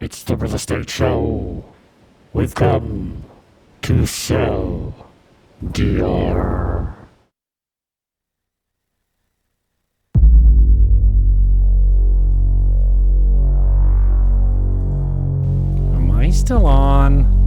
It's the real estate show. We've come to sell, dear. Am I still on?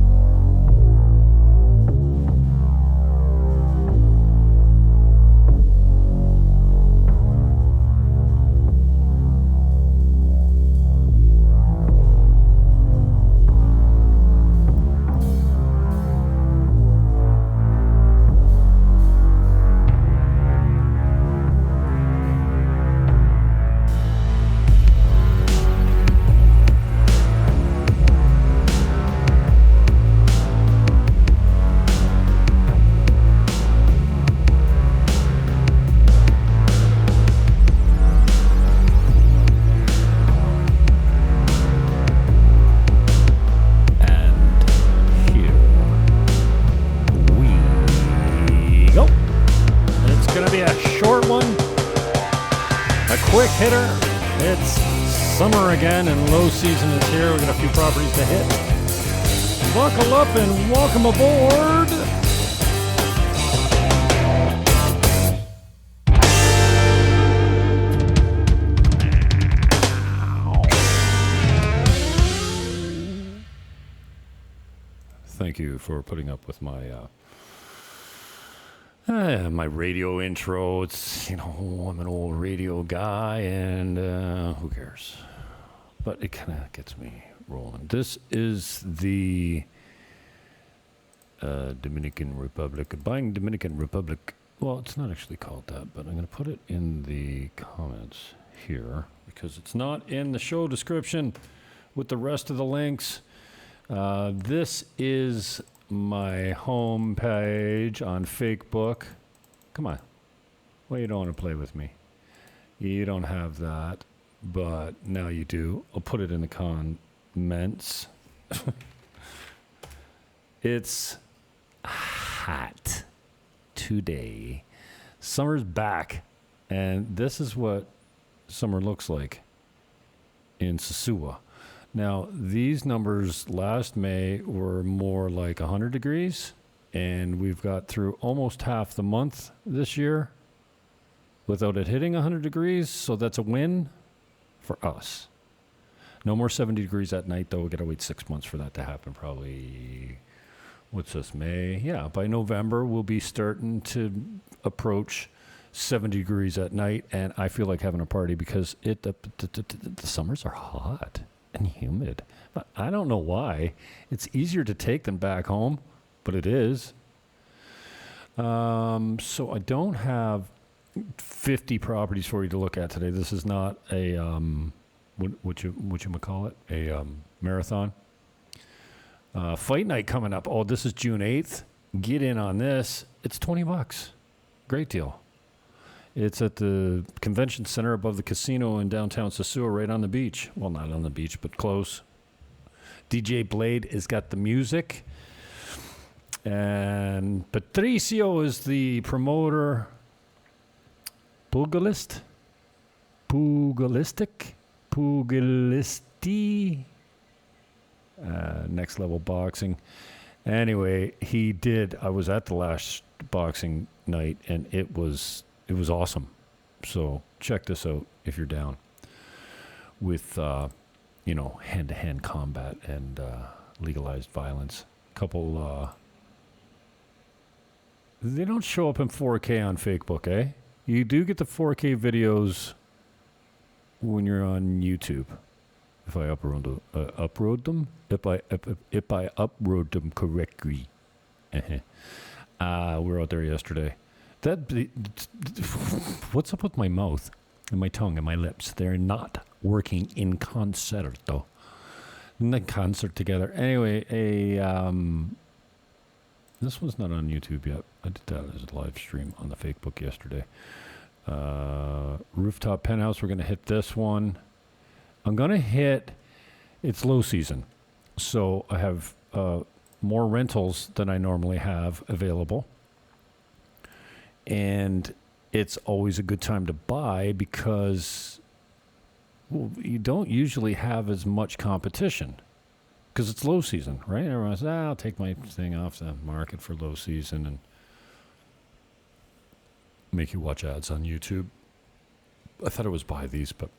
Hitter. It's summer again and low season is here. We've got a few properties to hit. Buckle up and welcome aboard. Thank you for putting up with my my radio intro. It's, I'm an old radio guy, and who cares? But it kind of gets me rolling. This is the Dominican Republic. Buying Dominican Republic. Well, it's not actually called that, but I'm going to put it in the comments here because it's not in the show description with the rest of the links. This is my home page on Facebook. Come on. Well, you don't want to play with me. You don't have that, but now you do. I'll put it in the comments. It's hot today. Summer's back, and this is what summer looks like in Sosua. Now, these numbers last May were more like 100 degrees, and we've got through almost half the month this year without it hitting 100 degrees, so that's a win for us. No more 70 degrees at night, though. We've got to wait 6 months for that to happen, probably, what's this, May? Yeah, by November, we'll be starting to approach 70 degrees at night, and I feel like having a party because the summers are hot and humid. But I don't know why. It's easier to take than back home, but it is. So I don't have 50 properties for you to look at today. This is not a what you call it, a marathon. Fight night coming up. Oh, this is June 8th. Get in on this. It's $20. Great deal. It's at the convention center above the casino in downtown Sosua, right on the beach. Well, not on the beach, but close. DJ Blade has got the music. And Patricio is the promoter. Pugilisti? Next Level Boxing. Anyway, I was at the last boxing night, and it was awesome. So check this out if you're down with, hand-to-hand combat and legalized violence. They don't show up in 4K on Facebook, eh? You do get the 4K videos when you're on YouTube. If I upload them correctly. We're out there yesterday. What's up with my mouth and my tongue and my lips? They're not working in concerto. In the concert together. Anyway, this one's not on YouTube yet. I did that as a live stream on the Facebook yesterday. Rooftop penthouse. We're going to hit this one. I'm going to hit. It's low season, so I have more rentals than I normally have available. And it's always a good time to buy because well, you don't usually have as much competition because it's low season, right? Everyone says, I'll take my thing off the market for low season and make you watch ads on YouTube. I thought it was buy these, but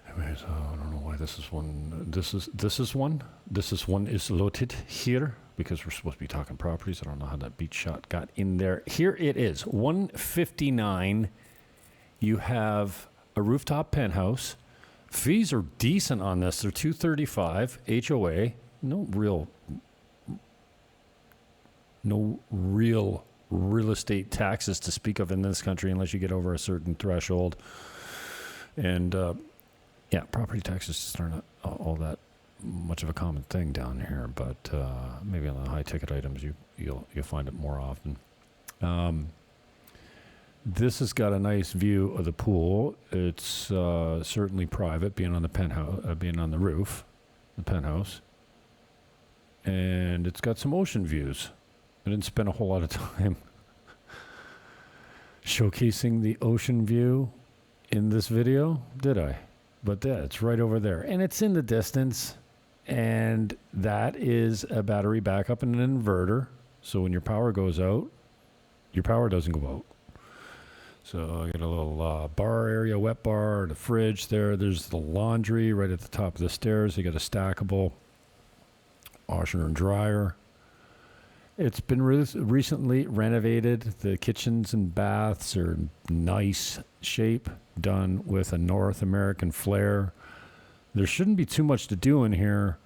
anyways, I don't know why this is one. This is one. This is one is loaded here because we're supposed to be talking properties. I don't know how that beat shot got in there. Here it is, 159. You have a rooftop penthouse. Fees are decent on this. They're $235 HOA. No real real estate taxes to speak of in this country unless you get over a certain threshold. And yeah, property taxes just aren't all that much of a common thing down here. But maybe on the high ticket items, you'll find it more often. This has got a nice view of the pool. It's certainly private, being on the penthouse, being on the roof, the penthouse, and it's got some ocean views. I didn't spend a whole lot of time showcasing the ocean view in this video, did I? But yeah, it's right over there, and it's in the distance, and that is a battery backup and an inverter. So when your power goes out, your power doesn't go out. So I got a little bar area, wet bar, the fridge there. There's the laundry right at the top of the stairs. You got a stackable washer and dryer. It's been recently renovated. The kitchens and baths are nice shape, done with a North American flair. There shouldn't be too much to do in here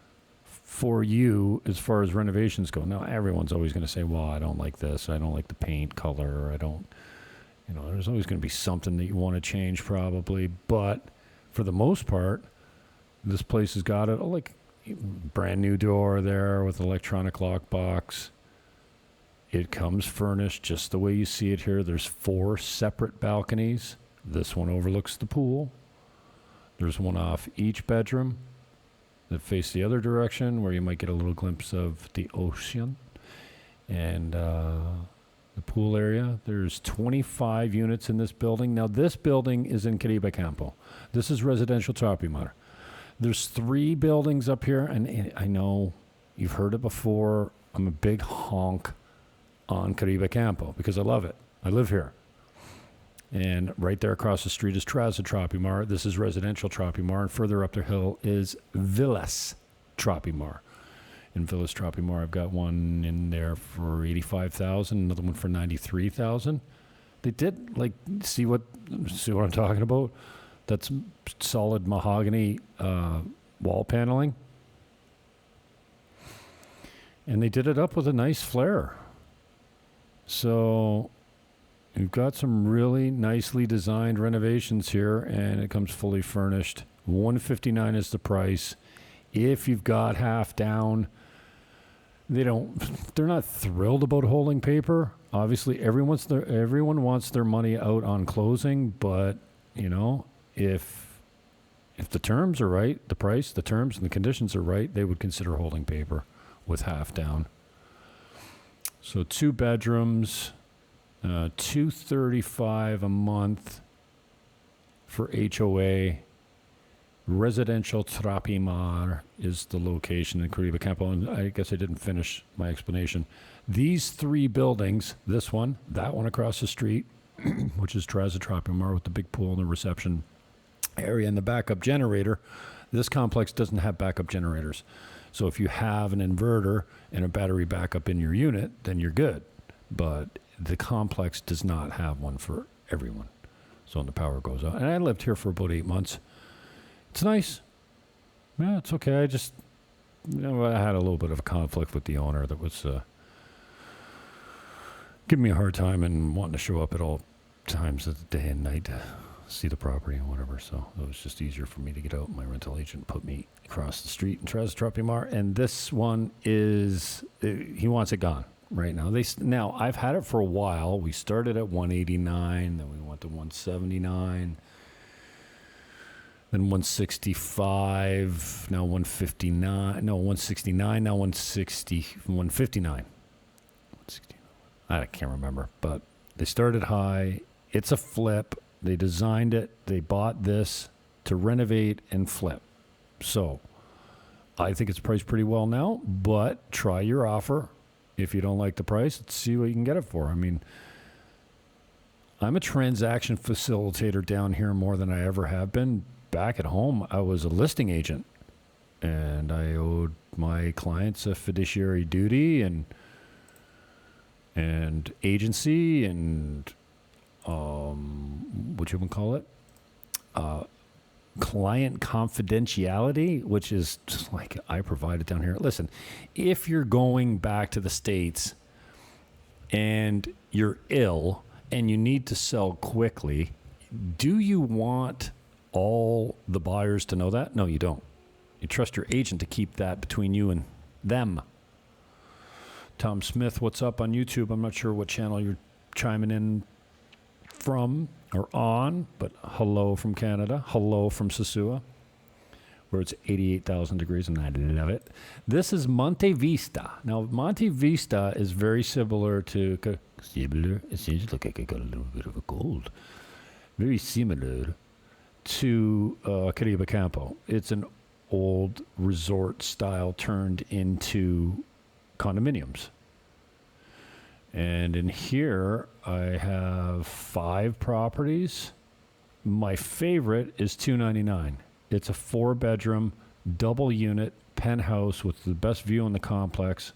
for you as far as renovations go. Now, everyone's always going to say, well, I don't like this. I don't like the paint color. I don't... You know, there's always going to be something that you want to change probably. But for the most part, this place has got a like brand new door there with electronic lockbox. It comes furnished just the way you see it here. There's 4 separate balconies. This one overlooks the pool. There's one off each bedroom that face the other direction where you might get a little glimpse of the ocean. And the pool area. There's 25 units in this building. Now, this building is in Campo. This is residential Tropimar. There's 3 buildings up here, and I know you've heard it before. I'm a big honk on Campo because I love it. I live here. And right there across the street is Traza Tropimar. This is residential Tropimar, and further up the hill is Villas Tropimar. In Villas Tropimar, I've got one in there for $85,000, another one for $93,000. They did see what I'm talking about. That's solid mahogany wall paneling, and they did it up with a nice flare. So you've got some really nicely designed renovations here, and it comes fully furnished. $159 is the price. If you've got half down. They're not thrilled about holding paper. Obviously, everyone wants their money out on closing, but you know, if the terms are right, the price, the terms, and the conditions are right, they would consider holding paper with half down. So 2 bedrooms, $235 a month for HOA. Residential Tropimar is the location in Campo, and I guess I didn't finish my explanation. These 3 buildings, this one, that one across the street, which is Traza Tropimar with the big pool and the reception area and the backup generator, this complex doesn't have backup generators. So if you have an inverter and a battery backup in your unit, then you're good. But the complex does not have one for everyone. So when the power goes out, and I lived here for about 8 months. It's nice. Yeah, it's okay. I just, I had a little bit of a conflict with the owner that was giving me a hard time and wanting to show up at all times of the day and night to see the property and whatever. So it was just easier for me to get out. My rental agent put me across the street in Traza Tropimar, and this one is, he wants it gone right now. Now, I've had it for a while. We started at 189, then we went to 179. Then 165, now 159, no, 169, now 159. I can't remember, but they started high. It's a flip. They designed it. They bought this to renovate and flip. So I think it's priced pretty well now, but try your offer. If you don't like the price, let's see what you can get it for. I mean, I'm a transaction facilitator down here more than I ever have been. Back at home, I was a listing agent, and I owed my clients a fiduciary duty and agency and what you would call it, client confidentiality, which is just like I provide it down here. Listen, if you're going back to the States and you're ill and you need to sell quickly, do you want all the buyers to know that? No, you don't. You trust your agent to keep that between you and them. Tom Smith, what's up on YouTube? I'm not sure what channel you're chiming in from or on, but hello from Canada. Hello from Sosua, where it's 88,000 degrees, and I love it. This is Monte Vista. Now, Monte Vista is very similar to... It seems like I got a little bit of a cold. Very similar to Caribe Campo. It's an old resort style turned into condominiums. And in here, I have 5 properties. My favorite is $299. It's a 4-bedroom, double unit penthouse with the best view on the complex.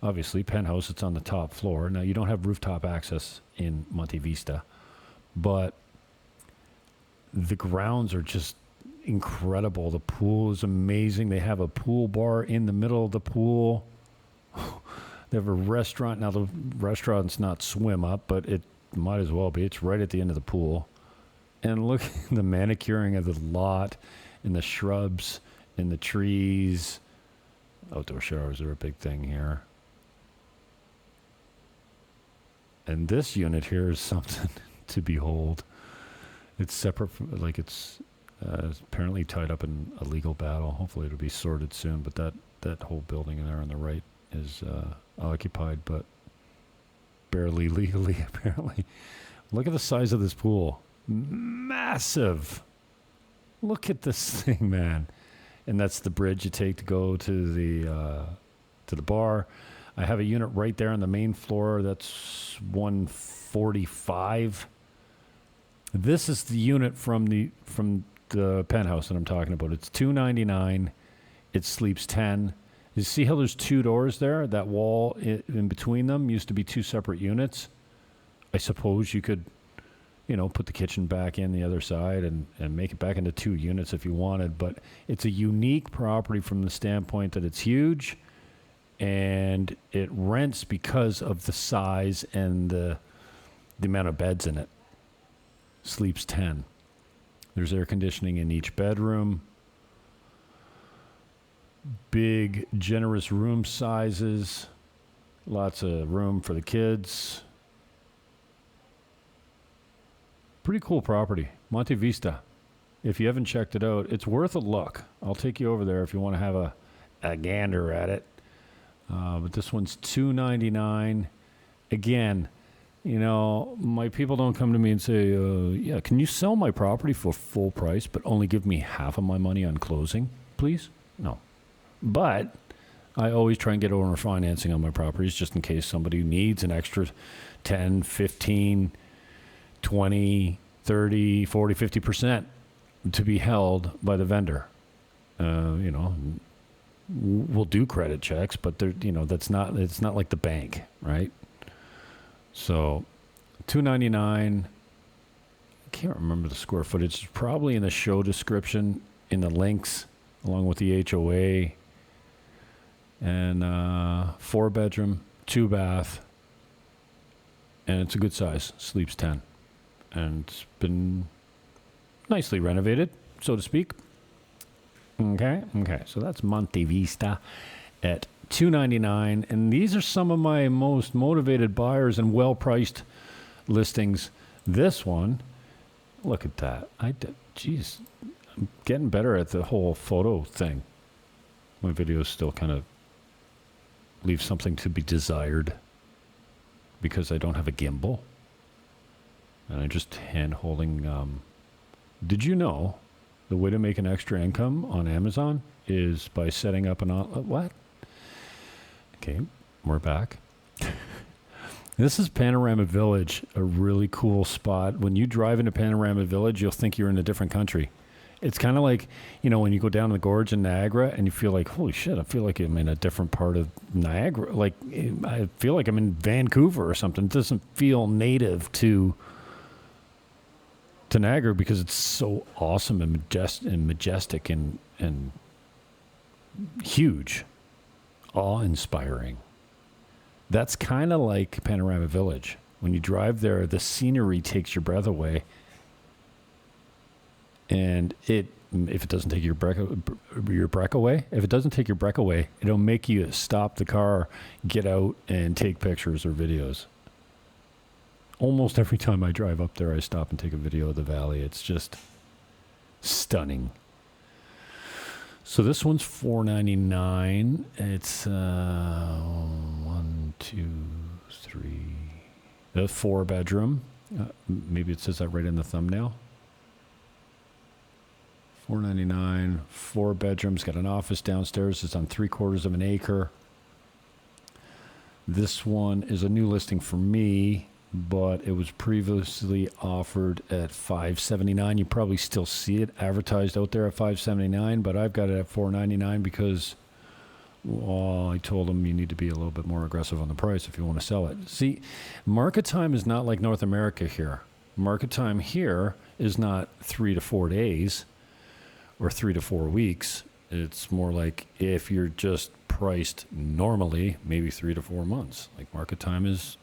Obviously, penthouse, it's on the top floor. Now, you don't have rooftop access in Monte Vista, but the grounds are just incredible. The pool is amazing. They have a pool bar in the middle of the pool. They have a restaurant. Now, the restaurant's not swim up, but it might as well be. It's right at the end of the pool. And look at the manicuring of the lot and the shrubs and the trees. Outdoor showers are a big thing here. And this unit here is something to behold. It's separate from, like, it's apparently tied up in a legal battle. Hopefully it'll be sorted soon, but that whole building in there on the right is occupied, but barely legally, apparently. Look at the size of this pool. Massive. Look at this thing, man. And that's the bridge you take to go to the bar. I have a unit right there on the main floor. That's 145. This is the unit from the penthouse that I'm talking about. It's $299. It sleeps 10. You see how there's 2 doors there? That wall in between them used to be 2 separate units. I suppose you could, put the kitchen back in the other side and make it back into 2 units if you wanted. But it's a unique property from the standpoint that it's huge, and it rents because of the size and the amount of beds in it. Sleeps 10. There's air conditioning in each bedroom. Big, generous room sizes. Lots of room for the kids. Pretty cool property. Monte Vista. If you haven't checked it out, it's worth a look. I'll take you over there if you want to have a gander at it. But this one's $299. Again, my people don't come to me and say, yeah, can you sell my property for full price, but only give me half of my money on closing, please? No. But I always try and get owner financing on my properties just in case somebody needs an extra 10, 15, 20, 30, 40, 50% to be held by the vendor. We'll do credit checks, but it's not like the bank, right? So $299. I can't remember the square footage. It's probably in the show description in the links along with the HOA. And 4-bedroom, 2-bath, and it's a good size. Sleeps 10, and it's been nicely renovated, so to speak. Okay. So that's Monte Vista at $299, and these are some of my most motivated buyers and well-priced listings. This one, look at that. Geez, I'm getting better at the whole photo thing. My videos still kind of leave something to be desired because I don't have a gimbal. and I'm just hand holding. Did you know the way to make an extra income on Amazon is by setting up what? Okay, we're back. This is Panorama Village, a really cool spot. When you drive into Panorama Village, you'll think you're in a different country. It's kind of like, when you go down the gorge in Niagara and you feel like, holy shit, I feel like I'm in a different part of Niagara. Like, I feel like I'm in Vancouver or something. It doesn't feel native to Niagara because it's so awesome and majestic and huge, awe-inspiring. That's kind of like Panorama Village. When you drive there, the scenery takes your breath away. And if it doesn't take your breath away, it'll make you stop the car, get out, and take pictures or videos. Almost every time I drive up there, I stop and take a video of the valley. It's just stunning. So this one's $4.99. It's 1, 2, 3, a 4-bedroom. Maybe it says that right in the thumbnail. $4.99, 4 bedrooms, got an office downstairs. It's on 3/4 of an acre. This one is a new listing for me, but it was previously offered at $579. You probably still see it advertised out there at $579, but I've got it at $4.99 because, I told them you need to be a little bit more aggressive on the price if you want to sell it. See, market time is not like North America here. Market time here is not 3 to 4 days. Or 3 to 4 weeks. It's more like if you're just priced normally, maybe 3 to 4 months. Like market time is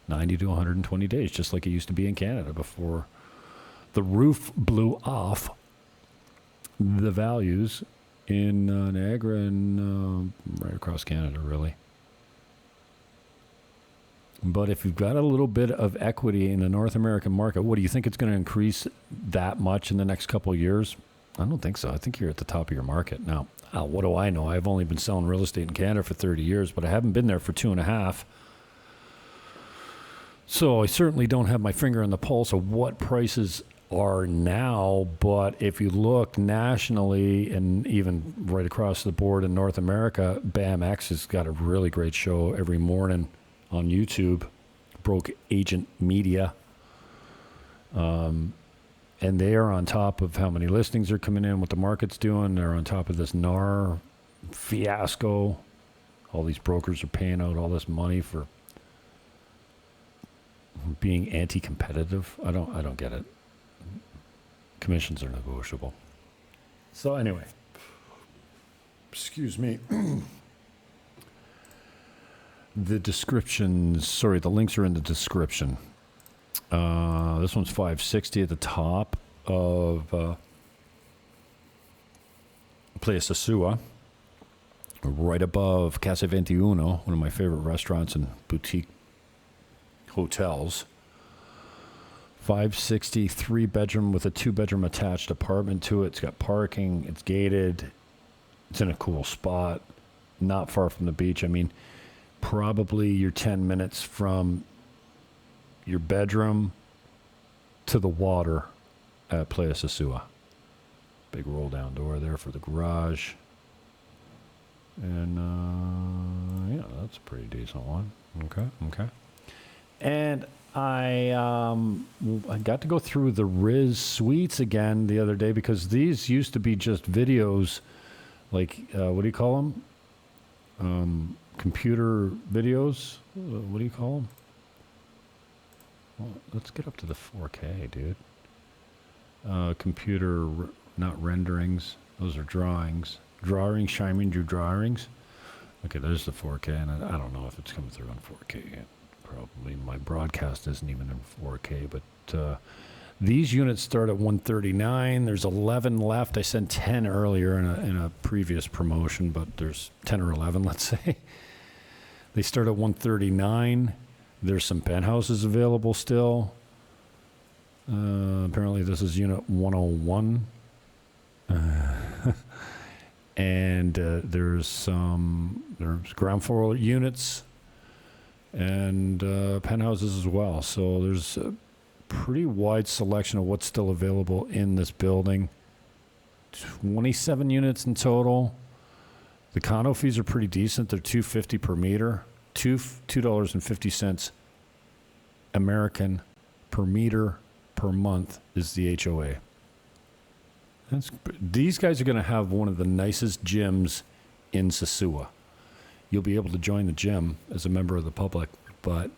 90 to 120 days, just like it used to be in Canada before the roof blew off the values in Niagara and right across Canada, really. But if you've got a little bit of equity in the North American market, what do you think it's going to increase that much in the next couple of years? I don't think so. I think you're at the top of your market. Now, what do I know? I've only been selling real estate in Canada for 30 years, but I haven't been there for 2.5. So I certainly don't have my finger on the pulse of what prices are now. But if you look nationally and even right across the board in North America, BAMX has got a really great show every morning on YouTube, Broke Agent Media. And they are on top of how many listings are coming in, what the market's doing. They're on top of this NAR fiasco. All these brokers are paying out all this money for being anti-competitive. I don't get it. Commissions are negotiable. So anyway, excuse me. The links are in the description. This one's $560 at the top of Playa Sosua, right above Casa 21, one of my favorite restaurants and boutique hotels. $560, 3-bedroom with a 2-bedroom attached apartment to it. It's got parking. It's gated. It's in a cool spot, not far from the beach. I mean, probably you're 10 minutes from your bedroom to the water at Playa Sosua. Big roll down door there for the garage. And that's a pretty decent one. Okay. And I got to go through the Rizz Suites again the other day because these used to be just videos, like what do you call them? Computer videos. What do you call them? Well, let's get up to the 4K, dude. Computer, not renderings. Those are drawings. Drawings. Okay, there's the 4K, and I don't know if it's coming through on 4K yet. Probably my broadcast isn't even in 4K, but these units start at 139. There's 11 left. I sent 10 earlier in a previous promotion, but there's 10 or 11, let's say. They start at 139. There's some penthouses available still. Apparently this is unit 101. And there's ground floor units and penthouses as well. So there's pretty wide selection of what's still available in this building. 27 units in total. The condo fees are pretty decent. They're $2.50 per meter. $2.50 American per meter per month is the HOA. These guys are going to have one of the nicest gyms in Sosua. You'll be able to join the gym as a member of the public, but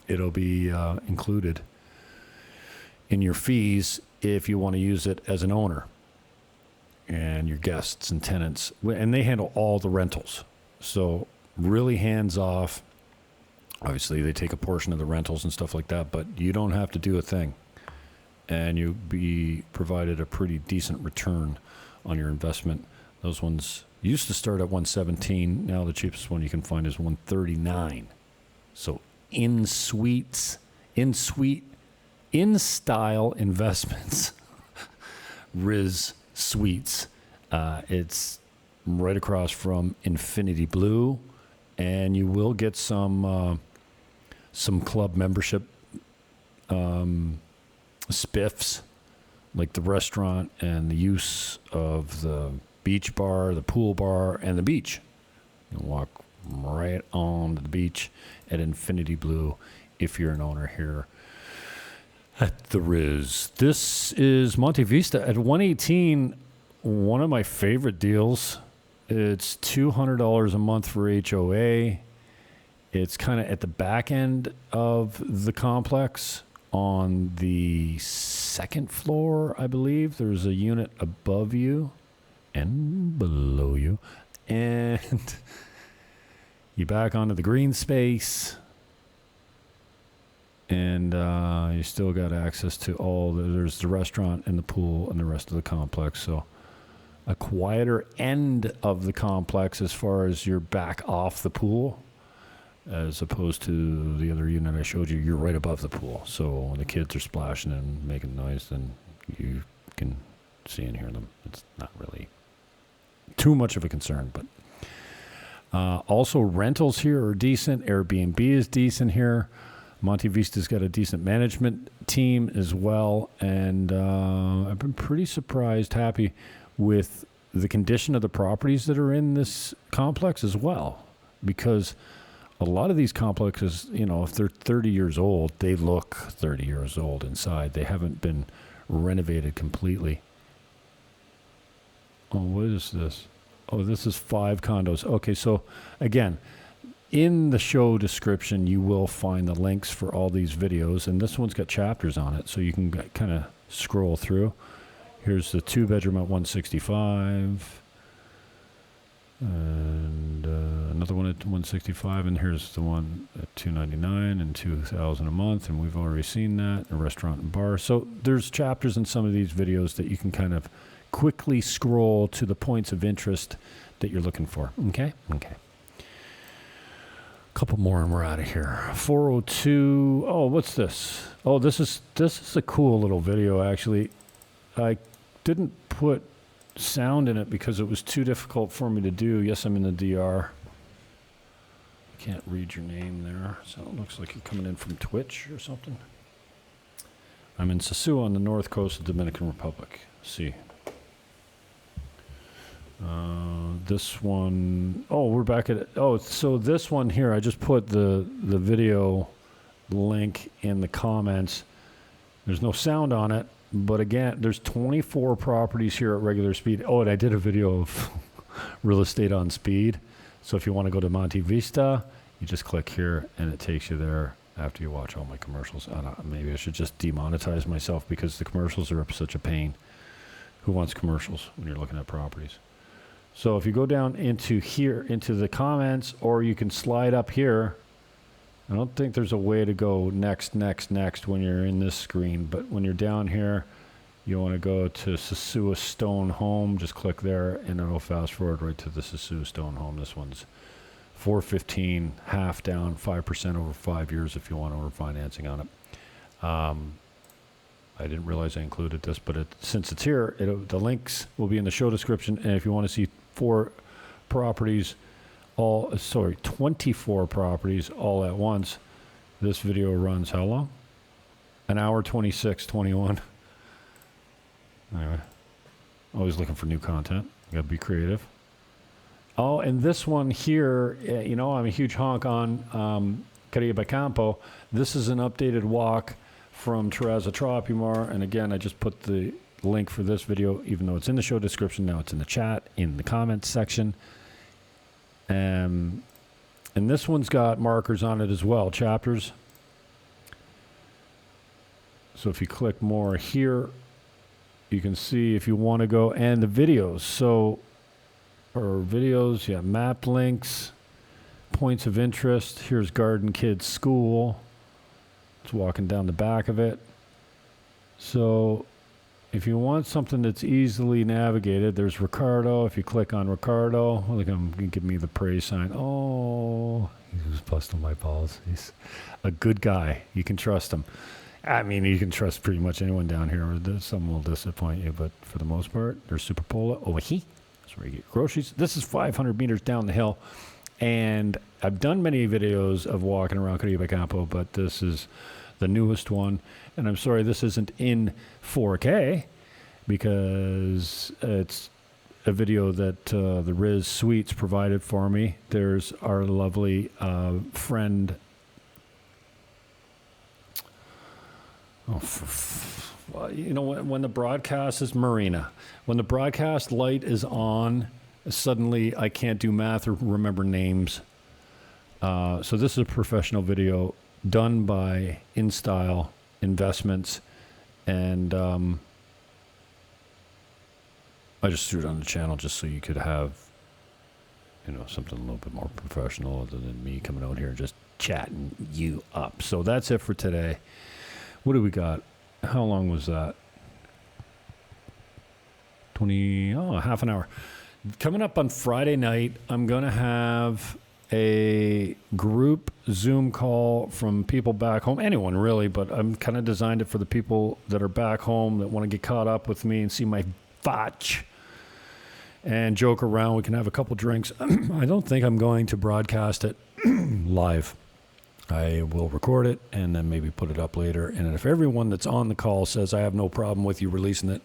it'll be included in your fees if you want to use it as an owner and your guests and tenants. And they handle all the rentals. So really hands off. Obviously, they take a portion of the rentals and stuff like that, but you don't have to do a thing. And you'll be provided a pretty decent return on your investment. Those ones used to start at $117. Now the cheapest one you can find is $139. So in-style investments. Rizz Suites. It's right across from Infinity Blue, and you will get some club membership spiffs, like the restaurant and the use of the beach bar, the pool bar, and the beach. You can walk right on the beach at Infinity Blue if you're an owner here at the Rizz. This is Monte Vista at 118. One of my favorite deals. It's $200 a month for HOA. It's kind of at the back end of the complex on the second floor, I believe. There's a unit above you and below you. And you back onto the green space. And you still got access to there's the restaurant and the pool and the rest of the complex. So a quieter end of the complex as far as you're back off the pool, as opposed to the other unit I showed you. You're right above the pool. So when the kids are splashing and making noise, then you can see and hear them. It's not really too much of a concern. But also rentals here are decent. Airbnb is decent here. Monte Vista's got a decent management team as well. And I've been pretty surprised, happy with the condition of the properties that are in this complex as well. Because a lot of these complexes, if they're 30 years old, they look 30 years old inside. They haven't been renovated completely. Oh, what is this? Oh, this is 5 condos. Okay, so again, in the show description, you will find the links for all these videos, and this one's got chapters on it, so you can kind of scroll through. Here's the 2-bedroom at $165, and another one at $165, and here's the one at $299 and $2,000 a month, and we've already seen that. A restaurant and bar. So there's chapters in some of these videos that you can kind of quickly scroll to the points of interest that you're looking for. Okay. Couple more and we're out of here. 402. Oh, what's this? Oh, this is a cool little video, actually. I didn't put sound in it because it was too difficult for me to do. Yes, I'm in the DR. I can't read your name there, so it looks like you're coming in from Twitch or something. I'm in Sosua on the north coast of Dominican Republic. See. This one, we're back at it. Oh, so this one here, I just put the video link in the comments. There's no sound on it, but again, there's 24 properties here at regular speed. Oh, and I did a video of real estate on speed. So if you want to go to Monte Vista, you just click here and it takes you there after you watch all my commercials. Maybe I should just demonetize myself because the commercials are such a pain. Who wants commercials when you're looking at properties? So if you go down into here, into the comments, or you can slide up here. I don't think there's a way to go next when you're in this screen, but when you're down here, you want to go to Sosua Stone Home. Just click there, and it'll fast forward right to the Sosua Stone Home. This one's $415, half down, 5% over 5 years if you want over financing on it. I didn't realize I included this, but since it's here, the links will be in the show description. And if you want to see 24 properties all at once, this video runs how long? An hour 26, 21. Anyway, always looking for new content. Gotta be creative. Oh, and this one here, you know, I'm a huge honk on Campo. This is an updated walk from Terrazza Tropimar. And again, I just put the link for this video, even though it's in the show description. Now it's in the chat, in the comments section. And this one's got markers on it as well, chapters. So if you click more here, you can see if you want to go, and the videos. So, or videos, yeah, map links, points of interest. Here's Garden Kids School. It's walking down the back of it. So if you want something that's easily navigated, there's Ricardo. If you click on Ricardo, look at him, give me the praise sign. Oh, he was busting my balls. He's a good guy. You can trust him. I mean, you can trust pretty much anyone down here. Some will disappoint you, but for the most part, there's Super Pola. Oh, that's where you get groceries. This is 500 meters down the hill, and I've done many videos of walking around Campo, but this is the newest one. And I'm sorry this isn't in 4K because it's a video that the Rizz Suites provided for me. There's our lovely friend. Well, you know, when the broadcast is Marina, when the broadcast light is on, suddenly I can't do math or remember names. So this is a professional video done by InStyle Investments, and I just threw it on the channel just so you could have, you know, something a little bit more professional other than me coming out here and just chatting you up. So that's it for today. What do we got? How long was that? Half an hour. Coming up on Friday night, I'm going to have a group Zoom call from people back home. Anyone, really, but I'm kind of designed it for the people that are back home that want to get caught up with me and see my fotch and joke around. We can have a couple drinks. I don't think I'm going to broadcast it live. I will record it and then maybe put it up later. And if everyone that's on the call says I have no problem with you releasing it,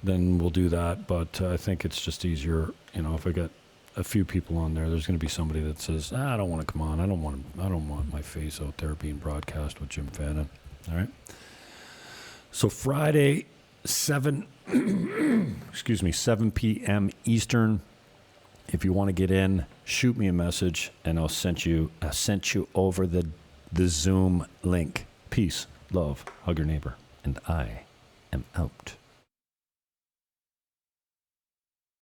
then we'll do that. But I think it's just easier, you know, if I get a few people on there, there's going to be somebody that says, I don't want to come on. I don't want my face out there being broadcast with Jim Fannin. All right. So Friday, 7 p.m. Eastern. If you want to get in, shoot me a message, and I sent you over the Zoom link. Peace, love, hug your neighbor, and I am out.